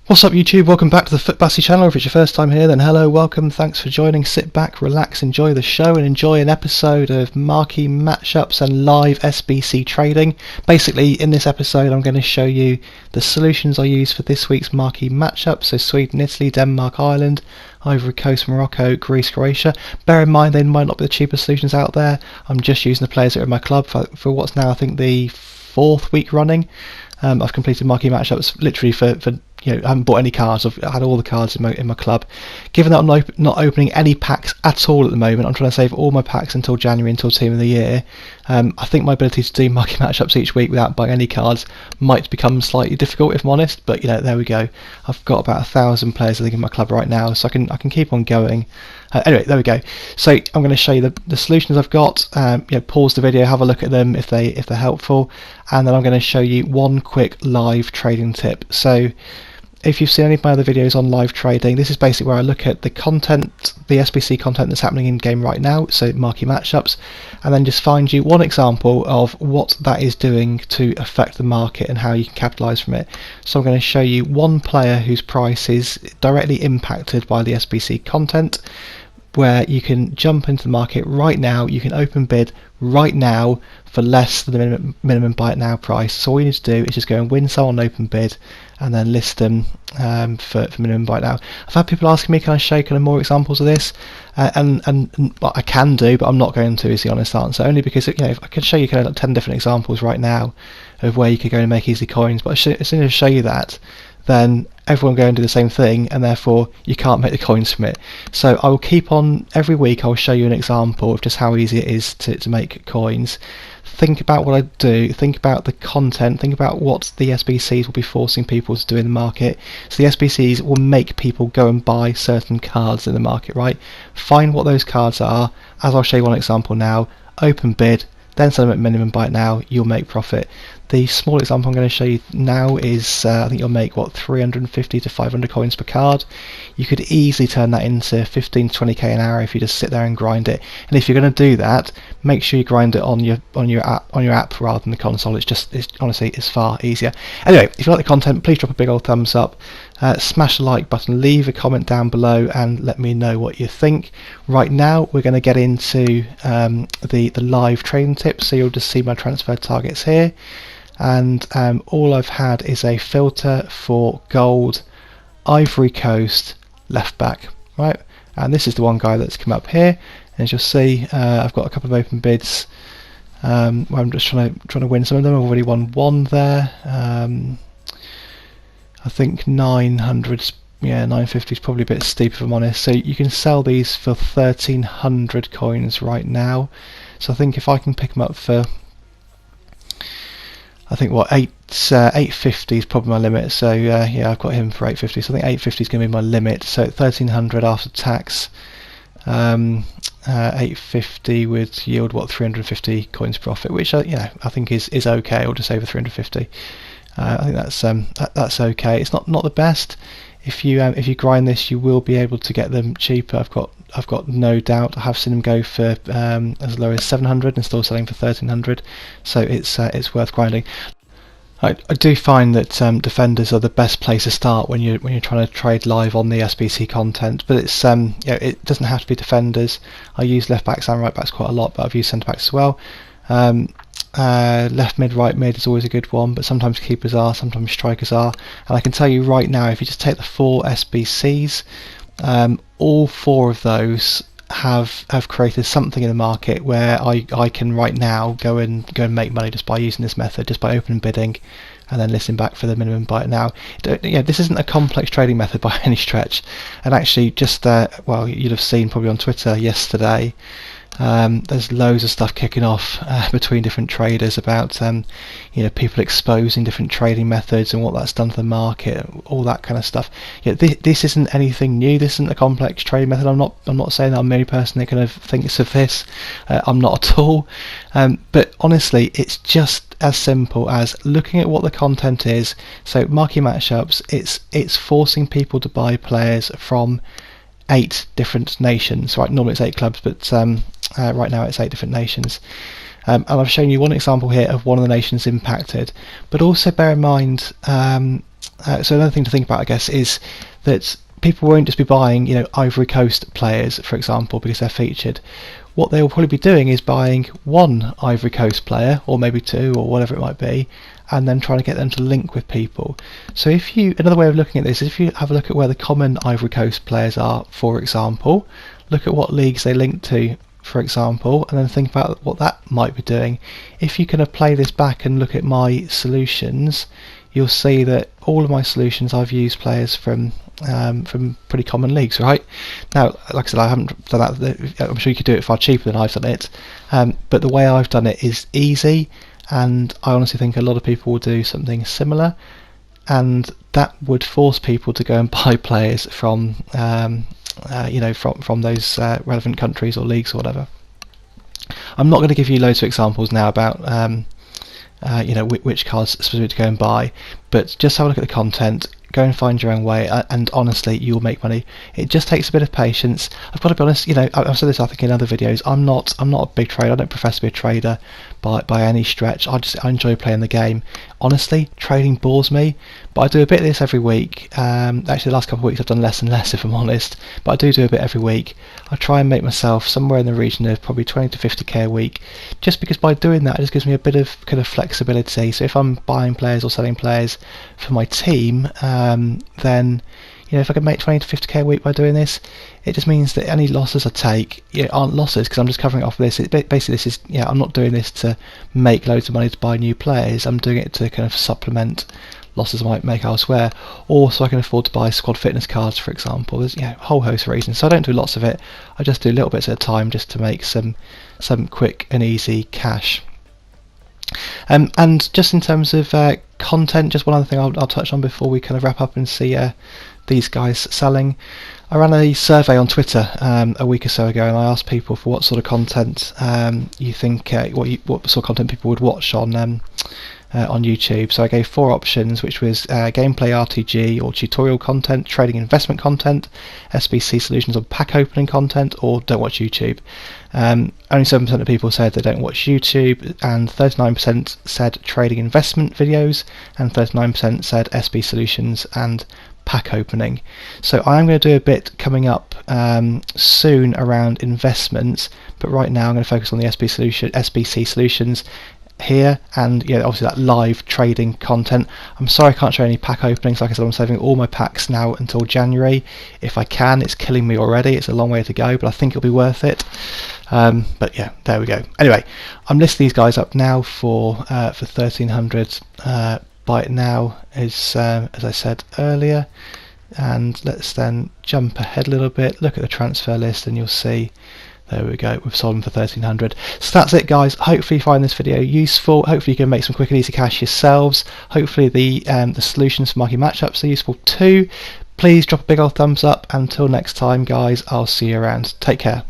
What's up YouTube, welcome back to the FUTBassy channel. If it's your first time here, then hello, welcome, thanks for joining. Sit back, relax, enjoy the show and enjoy an episode of Marquee Matchups and live SBC trading. Basically, in this episode I'm going to show you the solutions I use for this week's Marquee Matchups, so Sweden, Italy, Denmark, Ireland, Ivory Coast, Morocco, Greece, Croatia. Bear in mind they might not be the cheapest solutions out there. I'm just using the players that are in my club for what's now I think the 4th week running. I've completed Marquee Matchups literally for I haven't bought any cards. I've had all the cards in my club. Given that I'm not opening any packs at all at the moment, I'm trying to save all my packs until January, until Team of the Year. I think my ability to do Marquee Matchups each week without buying any cards might become slightly difficult, if I'm honest. But there we go. I've got about 1,000 players I think in my club right now, so I can keep on going. Anyway, there we go. So I'm going to show you the solutions I've got. Pause the video, have a look at them if they're helpful, and then I'm going to show you one quick live trading tip. So if you've seen any of my other videos on live trading, this is basically where I look at the content, the SBC content that's happening in game right now, so Marquee Matchups, and then just find you one example of what that is doing to affect the market and how you can capitalise from it. So I'm going to show you one player whose price is directly impacted by the SBC content, where you can jump into the market right now, you can open bid right now for less than the minimum buy it now price. So all you need to do is just go and win someone open bid and then list them for minimum buy it now. I've had people asking me, can I show kind of more examples of this? And well, I can do, but I'm not going to, is the honest answer. Only because if I can show you kind of like 10 different examples right now of where you could go and make easy coins, but as soon as I show you that, then everyone will go and do the same thing, and therefore you can't make the coins from it. So I will keep on, every week I'll show you an example of just how easy it is to make coins. Think about what I do, think about the content, think about what the SBCs will be forcing people to do in the market. So the SBCs will make people go and buy certain cards in the market, right? Find what those cards are, as I'll show you one example now, open bid, then sell them at minimum buy it now, you'll make profit. The small example I'm going to show you now is I think you'll make 350 to 500 coins per card. You could easily turn that into 15 to 20k an hour if you just sit there and grind it. And if you're going to do that, make sure you grind it on your app rather than the console. It's honestly far easier. Anyway, if you like the content, please drop a big old thumbs up. Smash the like button, leave a comment down below and let me know what you think. Right now we're going to get into the live trading tips, so you'll just see my transfer targets here, and all I've had is a filter for gold Ivory Coast left back, right? And this is the one guy that's come up here, and as you'll see I've got a couple of open bids where I'm just trying to win some of them. I've already won one there. I think 900, 950 is probably a bit steep if I'm honest. So you can sell these for 1,300 coins right now. So I think if I can pick them up for, I think 850 is probably my limit. So yeah, I've got him for 850. So I think 850 is going to be my limit. So 1,300 after tax, 850 would yield 350 coins profit, which I think is okay, or just over 350. I think that's okay. It's not the best. If you grind this, you will be able to get them cheaper. I've got no doubt. I have seen them go for as low as 700 and still selling for 1,300. So it's worth grinding. I do find that defenders are the best place to start when you're trying to trade live on the SBC content. But it's it doesn't have to be defenders. I use left backs and right backs quite a lot, but I've used centre backs as well. Left mid, right mid is always a good one, but sometimes keepers are, sometimes strikers are. And I can tell you right now, if you just take the 4 SBCs, all 4 of those have created something in the market where I can right now go and make money just by using this method, just by opening bidding and then listing back for the minimum buy it now. This isn't a complex trading method by any stretch. And actually, just well, you'd have seen probably on Twitter yesterday, there's loads of stuff kicking off between different traders about people exposing different trading methods and what that's done to the market, all that kind of stuff. This isn't anything new. This isn't a complex trading method. I'm not saying that I'm the only person that kind of thinks of this. I'm not at all. But honestly, it's just as simple as looking at what the content is. So Marquee Matchups, it's forcing people to buy players from 8 different nations. Right, normally it's 8 clubs, but right now it's 8 different nations. And I've shown you one example here of one of the nations impacted, but also bear in mind so another thing to think about, I guess, is that people won't just be buying, Ivory Coast players, for example, because they're featured. What they will probably be doing is buying one Ivory Coast player, or maybe two, or whatever it might be, and then trying to get them to link with people. So another way of looking at this is if you have a look at where the common Ivory Coast players are, for example, look at what leagues they link to, for example, and then think about what that might be doing. If you kind of play this back and look at my solutions, you'll see that all of my solutions I've used players from pretty common leagues, right? Now, like I said, I haven't done that. I'm sure you could do it far cheaper than I've done it, but the way I've done it is easy, and I honestly think a lot of people will do something similar, and that would force people to go and buy players from from those relevant countries or leagues or whatever. I'm not going to give you loads of examples now about which cards specifically to go and buy, but just have a look at the content, go and find your own way, and honestly, you'll make money. It just takes a bit of patience. I've got to be honest, I've said this I think in other videos, I'm not a big trader. I don't profess to be a trader by any stretch. I enjoy playing the game. Honestly, trading bores me, but I do a bit of this every week. Actually, the last couple of weeks I've done less and less, if I'm honest, but I do a bit every week. I try and make myself somewhere in the region of probably 20 to 50k a week, just because by doing that it just gives me a bit of kind of flexibility. So if I'm buying players or selling players for my team, then if I can make 20 to 50k a week by doing this, it just means that any losses I take aren't losses, because I'm just covering it off with this. Basically, this is I'm not doing this to make loads of money to buy new players. I'm doing it to kind of supplement losses I might make elsewhere, or so I can afford to buy squad fitness cards, for example. There's a whole host of reasons. So I don't do lots of it. I just do little bits at a time, just to make some quick and easy cash. And just in terms of content, just one other thing I'll touch on before we kind of wrap up and see these guys selling. I ran a survey on Twitter a week or so ago, and I asked people for what sort of content you think what sort of content people would watch on YouTube. So I gave 4 options, which was gameplay RTG or tutorial content, trading investment content, SBC solutions or pack opening content, or don't watch YouTube. Only 7% of people said they don't watch YouTube, and 39% said trading investment videos, and 39% said SB solutions and pack opening. So I am going to do a bit coming up soon around investments, but right now I'm going to focus on the SBC solutions here, and obviously that live trading content. I'm sorry I can't show any pack openings. Like I said, I'm saving all my packs now until January if I can. It's killing me already. It's a long way to go, but I think it'll be worth it. But yeah, there we go. Anyway, I'm listing these guys up now for 1300 buy it now, as I said earlier. And let's then jump ahead a little bit, look at the transfer list, and you'll see, there we go, we've sold them for 1300. So that's it, guys. Hopefully you find this video useful. Hopefully you can make some quick and easy cash yourselves. Hopefully the solutions for Marquee Matchups are useful too. Please drop a big old thumbs up. Until next time, guys, I'll see you around. Take care.